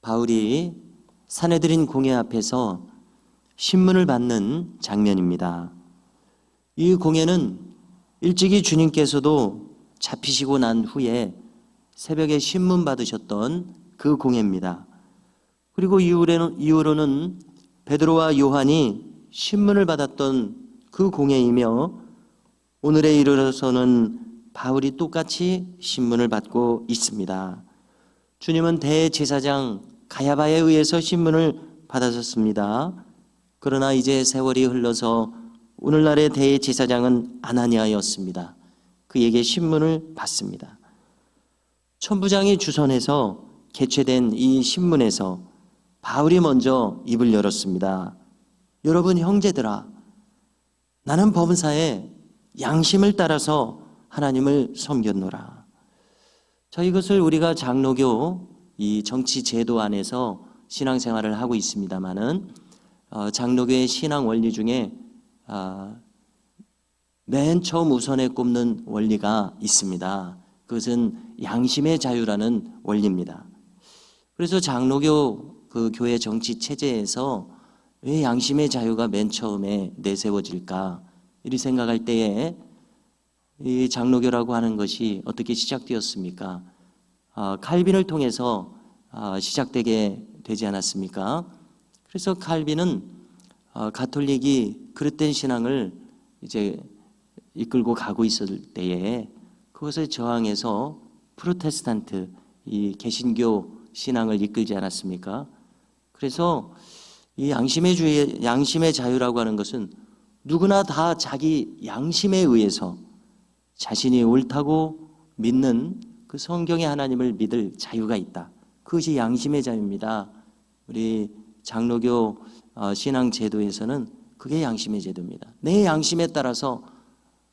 바울이 사내들인 공회 앞에서 신문을 받는 장면입니다. 이 공회는 일찍이 주님께서도 잡히시고 난 후에 새벽에 신문 받으셨던 그 공회입니다. 그리고 이후로는 베드로와 요한이 신문을 받았던 그 공회이며 오늘에 이르러서는 바울이 똑같이 신문을 받고 있습니다. 주님은 대제사장 가야바에 의해서 신문을 받으셨습니다. 그러나 이제 세월이 흘러서 오늘날의 대제사장은 아나니아였습니다. 그에게 신문을 받습니다. 천부장이 주선해서 개최된 이 신문에서 바울이 먼저 입을 열었습니다. 여러분 형제들아, 나는 범사에 양심을 따라서 하나님을 섬겼노라. 자, 이것을 우리가 장로교 이 정치 제도 안에서 신앙생활을 하고 있습니다마는 장로교의 신앙 원리 중에 맨 처음 우선에 꼽는 원리가 있습니다. 그것은 양심의 자유라는 원리입니다. 그래서 장로교 그 교회 정치 체제에서 왜 양심의 자유가 맨 처음에 내세워질까? 이리 생각할 때에 이 장로교라고 하는 것이 어떻게 시작되었습니까? 칼빈을 통해서 시작되게 되지 않았습니까? 그래서 칼빈은 가톨릭이 그릇된 신앙을 이제 이끌고 가고 있을 때에 그것에 저항해서 프로테스탄트 이 개신교 신앙을 이끌지 않았습니까? 그래서 이 양심의 자유라고 하는 것은 누구나 다 자기 양심에 의해서 자신이 옳다고 믿는 그 성경의 하나님을 믿을 자유가 있다. 그것이 양심의 자유입니다. 우리 장로교 신앙 제도에서는 그게 양심의 제도입니다. 내 양심에 따라서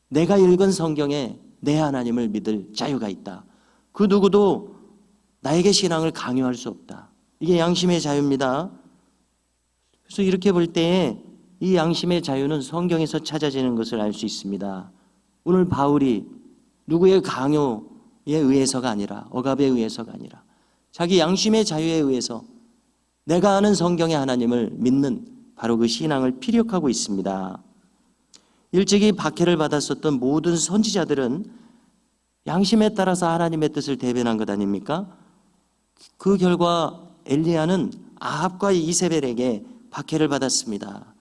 내가 읽은 성경에 내 하나님을 믿을 자유가 있다. 그 누구도 나에게 신앙을 강요할 수 없다. 이게 양심의 자유입니다. 그래서 이렇게 볼 때에 이 양심의 자유는 성경에서 찾아지는 것을 알 수 있습니다. 오늘 바울이 누구의 강요에 의해서가 아니라 억압에 의해서가 아니라 자기 양심의 자유에 의해서 내가 아는 성경의 하나님을 믿는 바로 그 신앙을 피력하고 있습니다. 일찍이 박해를 받았었던 모든 선지자들은 양심에 따라서 하나님의 뜻을 대변한 것 아닙니까? 그 결과 엘리야는 아합과 이세벨에게 박해를 받았습니다.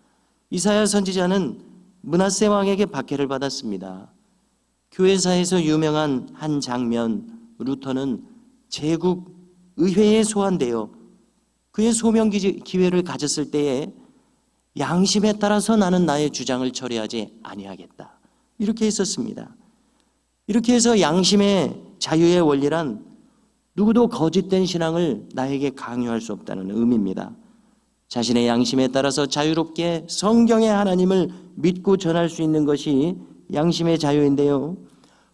이사야 선지자는 므낫세 왕에게 박해를 받았습니다. 교회사에서 유명한 한 장면, 루터는 제국 의회에 소환되어 그의 소명 기회를 가졌을 때에 양심에 따라서 나는 나의 주장을 처리하지 아니하겠다. 이렇게 했었습니다. 이렇게 해서 양심의 자유의 원리란 누구도 거짓된 신앙을 나에게 강요할 수 없다는 의미입니다. 자신의 양심에 따라서 자유롭게 성경의 하나님을 믿고 전할 수 있는 것이 양심의 자유인데요.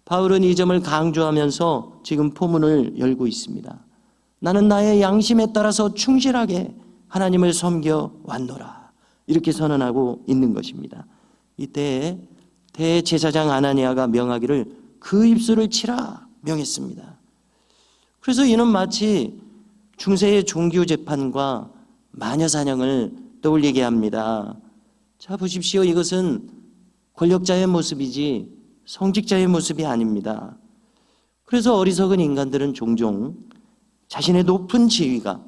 바울은 이 점을 강조하면서 지금 포문을 열고 있습니다. 나는 나의 양심에 따라서 충실하게 하나님을 섬겨 왔노라. 이렇게 선언하고 있는 것입니다. 이때 대제사장 아나니아가 명하기를 그 입술을 치라 명했습니다. 그래서 이는 마치 중세의 종교 재판과 마녀 사냥을 떠올리게 합니다. 자, 보십시오. 이것은 권력자의 모습이지 성직자의 모습이 아닙니다. 그래서 어리석은 인간들은 종종 자신의 높은 지위가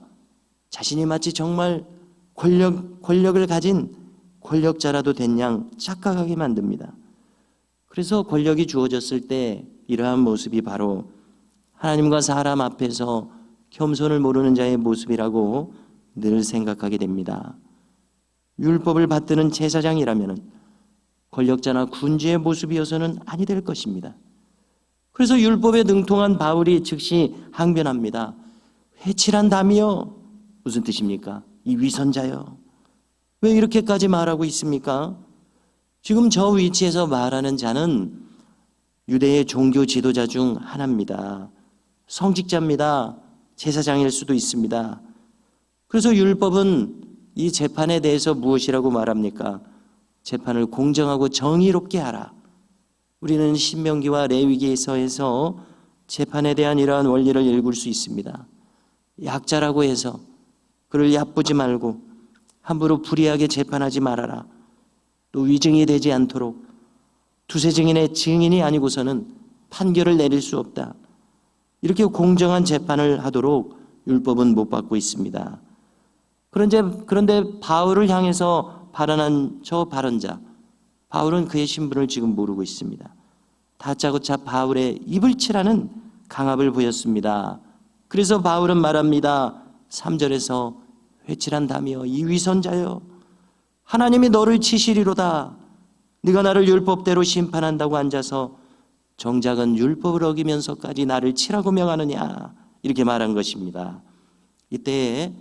자신이 마치 정말 권력을 가진 권력자라도 된 양 착각하게 만듭니다. 그래서 권력이 주어졌을 때 이러한 모습이 바로 하나님과 사람 앞에서 겸손을 모르는 자의 모습이라고 늘 생각하게 됩니다. 율법을 받드는 제사장이라면 권력자나 군주의 모습이어서는 아니 될 것입니다. 그래서 율법에 능통한 바울이 즉시 항변합니다. 회칠한 담이여. 무슨 뜻입니까? 이 위선자여. 왜 이렇게까지 말하고 있습니까? 지금 저 위치에서 말하는 자는 유대의 종교 지도자 중 하나입니다. 성직자입니다. 제사장일 수도 있습니다. 그래서 율법은 이 재판에 대해서 무엇이라고 말합니까? 재판을 공정하고 정의롭게 하라. 우리는 신명기와 레위기에서 재판에 대한 이러한 원리를 읽을 수 있습니다. 약자라고 해서 그를 얕보지 말고 함부로 불의하게 재판하지 말아라. 또 위증이 되지 않도록 두세 증인의 증인이 아니고서는 판결을 내릴 수 없다. 이렇게 공정한 재판을 하도록 율법은 못 받고 있습니다. 그런데 바울을 향해서 발언한 저 발언자, 바울은 그의 신분을 지금 모르고 있습니다. 다짜고짜 바울의 입을 치라는 강압을 보였습니다. 그래서 바울은 말합니다. 3절에서 회칠한다며 이 위선자여, 하나님이 너를 치시리로다. 네가 나를 율법대로 심판한다고 앉아서 정작은 율법을 어기면서까지 나를 치라고 명하느냐, 이렇게 말한 것입니다. 이때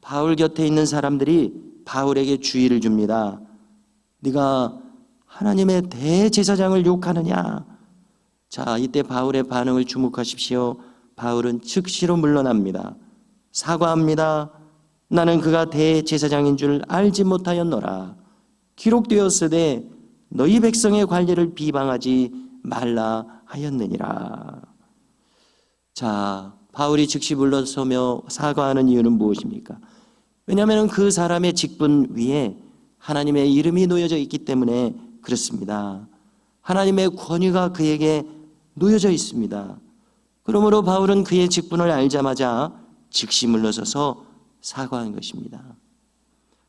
바울 곁에 있는 사람들이 바울에게 주의를 줍니다. 네가 하나님의 대제사장을 욕하느냐. 자, 이때 바울의 반응을 주목하십시오. 바울은 즉시로 물러납니다. 사과합니다. 나는 그가 대제사장인 줄 알지 못하였노라. 기록되었으되 너희 백성의 관리를 비방하지 말라 하였느니라. 자, 바울이 즉시 물러서며 사과하는 이유는 무엇입니까? 왜냐하면 그 사람의 직분 위에 하나님의 이름이 놓여져 있기 때문에 그렇습니다. 하나님의 권위가 그에게 놓여져 있습니다. 그러므로 바울은 그의 직분을 알자마자 즉시 물러서서 사과한 것입니다.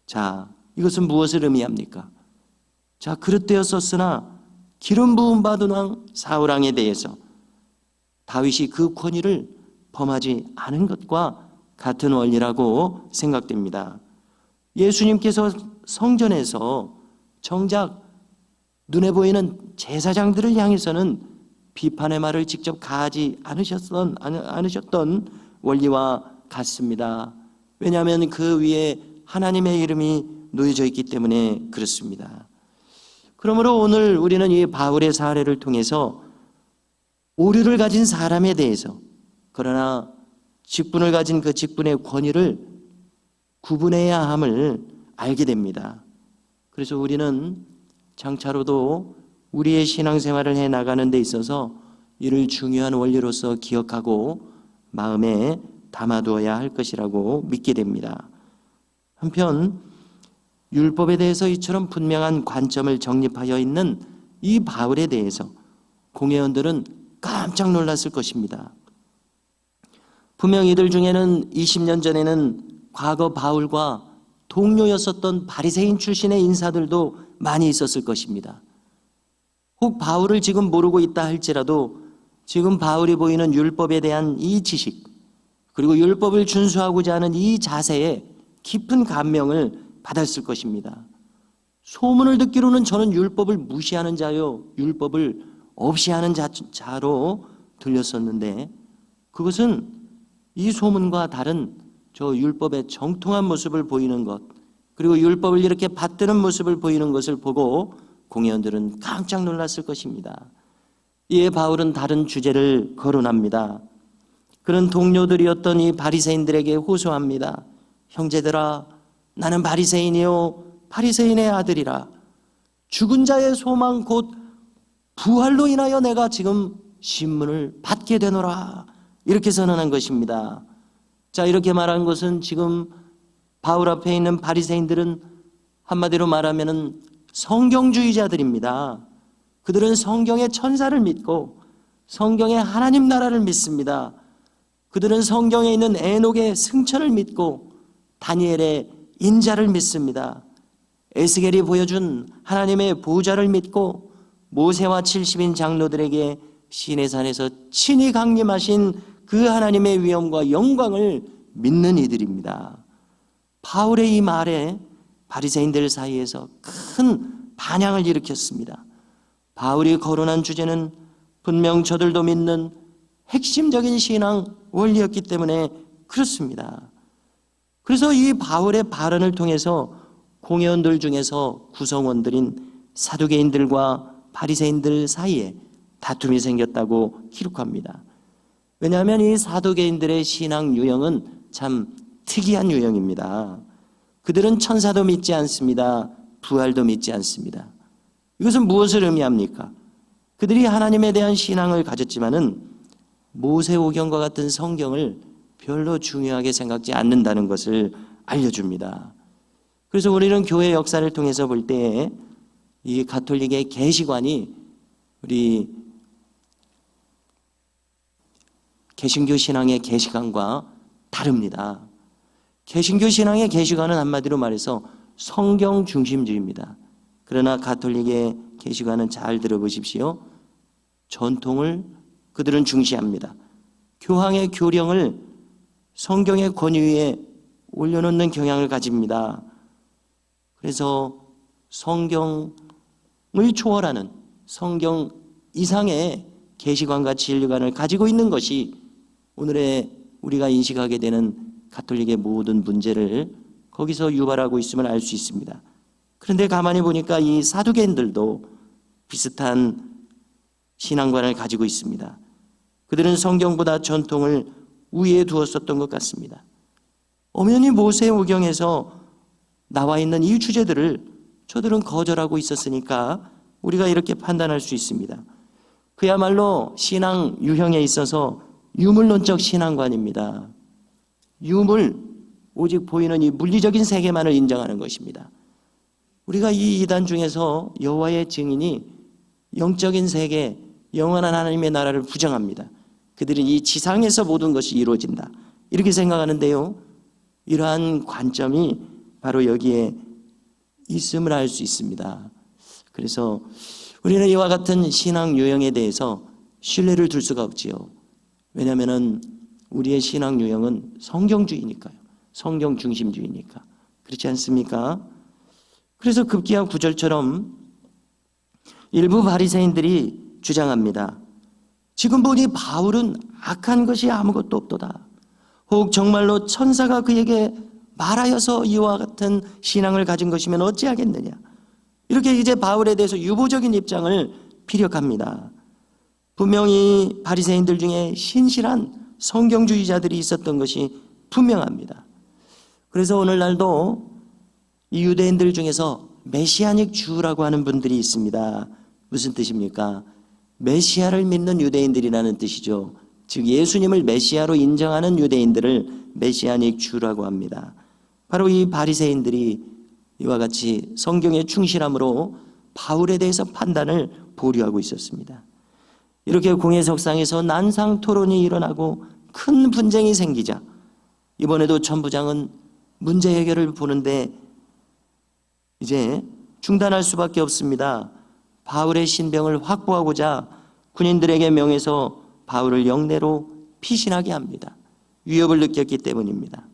자, 이것은 무엇을 의미합니까? 자, 그릇되었었으나 기름 부음 받은 왕 사울 왕에 대해서 다윗이 그 권위를 범하지 않은 것과 같은 원리라고 생각됩니다. 예수님께서 성전에서 정작 눈에 보이는 제사장들을 향해서는 비판의 말을 직접 가하지 않으셨던 원리와 같습니다. 왜냐하면 그 위에 하나님의 이름이 놓여져 있기 때문에 그렇습니다. 그러므로 오늘 우리는 이 바울의 사례를 통해서 오류를 가진 사람에 대해서, 그러나 직분을 가진 그 직분의 권위를 구분해야 함을 알게 됩니다. 그래서 우리는 장차로도 우리의 신앙생활을 해나가는 데 있어서 이를 중요한 원리로서 기억하고 마음에 담아두어야 할 것이라고 믿게 됩니다. 한편 율법에 대해서 이처럼 분명한 관점을 정립하여 있는 이 바울에 대해서 공회원들은 깜짝 놀랐을 것입니다. 분명 이들 중에는 20년 전에는 과거 바울과 동료였었던 바리새인 출신의 인사들도 많이 있었을 것입니다. 혹 바울을 지금 모르고 있다 할지라도 지금 바울이 보이는 율법에 대한 이 지식, 그리고 율법을 준수하고자 하는 이 자세에 깊은 감명을 받았을 것입니다. 소문을 듣기로는 저는 율법을 무시하는 자요, 율법을 없이 하는 자로 들렸었는데, 그것은 이 소문과 다른 저 율법의 정통한 모습을 보이는 것, 그리고 율법을 이렇게 받드는 모습을 보이는 것을 보고 공회원들은 깜짝 놀랐을 것입니다. 이에 바울은 다른 주제를 거론합니다. 그런 동료들이었던 이 바리새인들에게 호소합니다. 형제들아, 나는 바리새인이요 바리새인의 아들이라. 죽은 자의 소망 곧 부활로 인하여 내가 지금 신문을 받게 되노라. 이렇게 선언한 것입니다. 자, 이렇게 말한 것은 지금 바울 앞에 있는 바리새인들은 한마디로 말하면 성경주의자들입니다. 그들은 성경의 천사를 믿고 성경의 하나님 나라를 믿습니다. 그들은 성경에 있는 에녹의 승천을 믿고 다니엘의 인자를 믿습니다. 에스겔이 보여준 하나님의 보좌를 믿고 모세와 70인 장로들에게 시내산에서 친히 강림하신 그 하나님의 위엄과 영광을 믿는 이들입니다. 바울의 이 말에 바리새인들 사이에서 큰 반향을 일으켰습니다. 바울이 거론한 주제는 분명 저들도 믿는 핵심적인 신앙 원리였기 때문에 그렇습니다. 그래서 이 바울의 발언을 통해서 공회원들 중에서 구성원들인 사두개인들과 바리새인들 사이에 다툼이 생겼다고 기록합니다. 왜냐하면 이 사두개인들의 신앙 유형은 참 특이한 유형입니다. 그들은 천사도 믿지 않습니다. 부활도 믿지 않습니다. 이것은 무엇을 의미합니까? 그들이 하나님에 대한 신앙을 가졌지만은 모세오경과 같은 성경을 별로 중요하게 생각지 않는다는 것을 알려줍니다. 그래서 우리는 교회 역사를 통해서 볼 때 이 가톨릭의 계시관이 우리 개신교 신앙의 계시관과 다릅니다. 개신교 신앙의 계시관은 한마디로 말해서 성경 중심주의입니다. 그러나 가톨릭의 계시관은 잘 들어보십시오. 전통을 그들은 중시합니다. 교황의 교령을 성경의 권위 위에 올려놓는 경향을 가집니다. 그래서 성경을 초월하는 성경 이상의 계시관과 진리관을 가지고 있는 것이 오늘의 우리가 인식하게 되는 가톨릭의 모든 문제를 거기서 유발하고 있음을 알 수 있습니다. 그런데 가만히 보니까 이 사두개인들도 비슷한 신앙관을 가지고 있습니다. 그들은 성경보다 전통을 우위에 두었었던 것 같습니다. 엄연히 모세오경에서 나와 있는 이 주제들을 저들은 거절하고 있었으니까 우리가 이렇게 판단할 수 있습니다. 그야말로 신앙 유형에 있어서 유물론적 신앙관입니다. 유물, 오직 보이는 이 물리적인 세계만을 인정하는 것입니다. 우리가 이 이단 중에서 여호와의 증인이 영적인 세계, 영원한 하나님의 나라를 부정합니다. 그들은 이 지상에서 모든 것이 이루어진다, 이렇게 생각하는데요, 이러한 관점이 바로 여기에 있음을 알 수 있습니다. 그래서 우리는 이와 같은 신앙 유형에 대해서 신뢰를 둘 수가 없지요. 왜냐하면 우리의 신앙 유형은 성경주의니까요. 성경 중심주의니까. 그렇지 않습니까? 그래서 급기야 9절처럼 일부 바리새인들이 주장합니다. 지금 보니 바울은 악한 것이 아무것도 없도다. 혹 정말로 천사가 그에게 말하여서 이와 같은 신앙을 가진 것이면 어찌하겠느냐. 이렇게 이제 바울에 대해서 유보적인 입장을 피력합니다. 분명히 바리새인들 중에 신실한 성경주의자들이 있었던 것이 분명합니다. 그래서 오늘날도 이 유대인들 중에서 메시아닉 주라고 하는 분들이 있습니다. 무슨 뜻입니까? 메시아를 믿는 유대인들이라는 뜻이죠. 즉 예수님을 메시아로 인정하는 유대인들을 메시아닉 주라고 합니다. 바로 이 바리새인들이 이와 같이 성경에 충실함으로 바울에 대해서 판단을 보류하고 있었습니다. 이렇게 공회석상에서 난상 토론이 일어나고 큰 분쟁이 생기자 이번에도 천부장은 문제 해결을 보는데 이제 중단할 수밖에 없습니다. 바울의 신병을 확보하고자 군인들에게 명해서 바울을 영내로 피신하게 합니다. 위협을 느꼈기 때문입니다.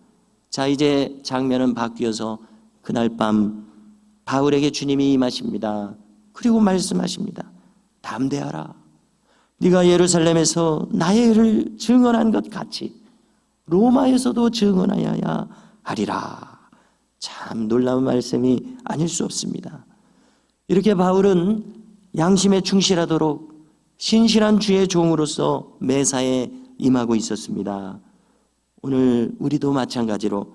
자, 이제 장면은 바뀌어서 그날 밤 바울에게 주님이 임하십니다. 그리고 말씀하십니다. 담대하라. 네가 예루살렘에서 나의 일을 증언한 것 같이 로마에서도 증언하여야 하리라. 참 놀라운 말씀이 아닐 수 없습니다. 이렇게 바울은 양심에 충실하도록 신실한 주의 종으로서 매사에 임하고 있었습니다. 오늘 우리도 마찬가지로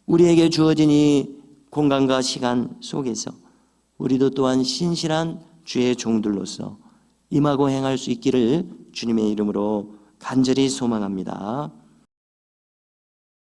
우리에게 주어진 이 공간과 시간 속에서 우리도 또한 신실한 주의 종들로서 임하고 행할 수 있기를 주님의 이름으로 간절히 소망합니다.